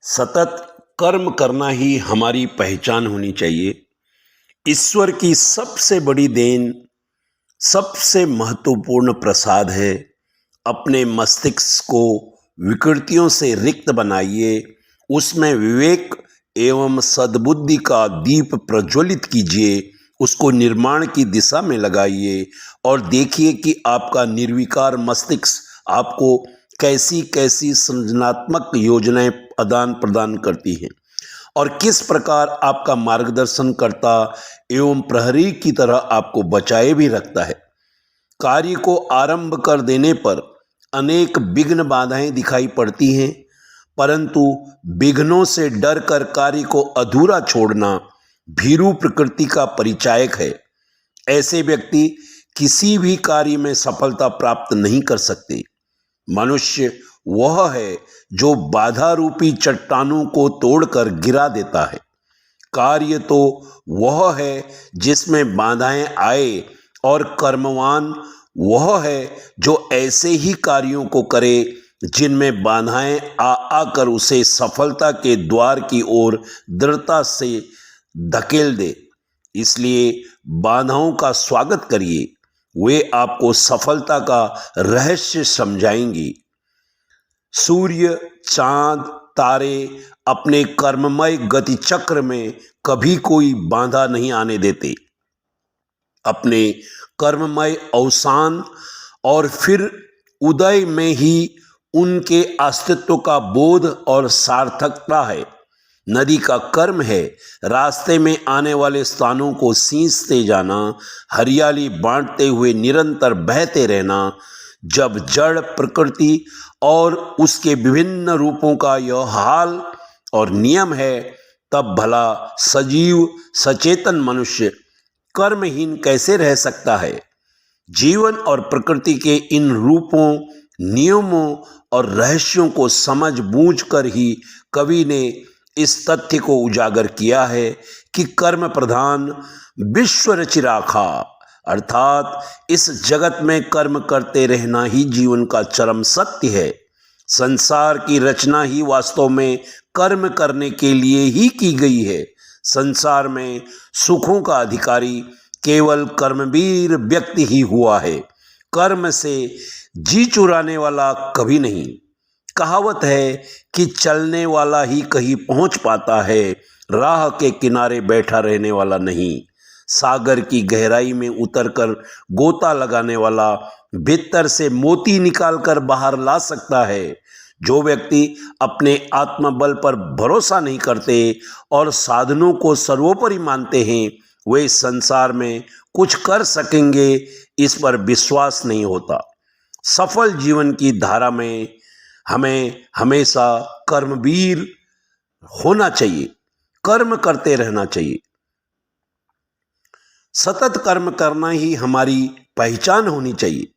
सतत कर्म करना ही हमारी पहचान होनी चाहिए। ईश्वर की सबसे बड़ी देन, सबसे महत्वपूर्ण प्रसाद है। अपने मस्तिष्क को विकृतियों से रिक्त बनाइए, उसमें विवेक एवं सद्बुद्धि का दीप प्रज्वलित कीजिए, उसको निर्माण की दिशा में लगाइए और देखिए कि आपका निर्विकार मस्तिष्क आपको कैसी कैसी सृजनात्मक योजनाएं आदान प्रदान करती हैं और किस प्रकार आपका मार्गदर्शन करता एवं प्रहरी की तरह आपको बचाए भी रखता है। कार्य को आरंभ कर देने पर अनेक विघ्न बाधाएं दिखाई पड़ती हैं, परंतु विघ्नों से डर कर कार्य को अधूरा छोड़ना भीरू प्रकृति का परिचायक है। ऐसे व्यक्ति किसी भी कार्य में सफलता प्राप्त नहीं कर सकते। मनुष्य वह है जो बाधा रूपी चट्टानों को तोड़कर गिरा देता है। कार्य तो वह है जिसमें बाधाएं आए और कर्मवान वह है जो ऐसे ही कार्यों को करे जिनमें बाधाएं आ आकर उसे सफलता के द्वार की ओर दृढ़ता से धकेल दे। इसलिए बाधाओं का स्वागत करिए, वे आपको सफलता का रहस्य समझाएंगी। सूर्य, चांद, तारे अपने कर्ममय गति चक्र में कभी कोई बाधा नहीं आने देते। अपने कर्ममय अवसान और फिर उदय में ही उनके अस्तित्व का बोध और सार्थकता है। नदी का कर्म है रास्ते में आने वाले स्थानों को सींचते जाना, हरियाली बांटते हुए निरंतर बहते रहना। जब जड़ प्रकृति और उसके विभिन्न रूपों का यह हाल और नियम है, तब भला सजीव सचेतन मनुष्य कर्महीन कैसे रह सकता है। जीवन और प्रकृति के इन रूपों, नियमों और रहस्यों को समझ बूझ कर ही कवि ने इस तथ्य को उजागर किया है कि कर्म प्रधान विश्व रचि राखा, अर्थात इस जगत में कर्म करते रहना ही जीवन का चरम सत्य है। संसार की रचना ही वास्तव में कर्म करने के लिए ही की गई है। संसार में सुखों का अधिकारी केवल कर्मवीर व्यक्ति ही हुआ है, कर्म से जी चुराने वाला कभी नहीं। कहावत है कि चलने वाला ही कहीं पहुंच पाता है, राह के किनारे बैठा रहने वाला नहीं। सागर की गहराई में उतरकर गोता लगाने वाला भीतर से मोती निकालकर बाहर ला सकता है। जो व्यक्ति अपने आत्मबल पर भरोसा नहीं करते और साधनों को सर्वोपरि मानते हैं, वे संसार में कुछ कर सकेंगे, इस पर विश्वास नहीं होता। सफल जीवन की धारा में हमें हमेशा कर्मवीर होना चाहिए, कर्म करते रहना चाहिए। सतत कर्म करना ही हमारी पहचान होनी चाहिए।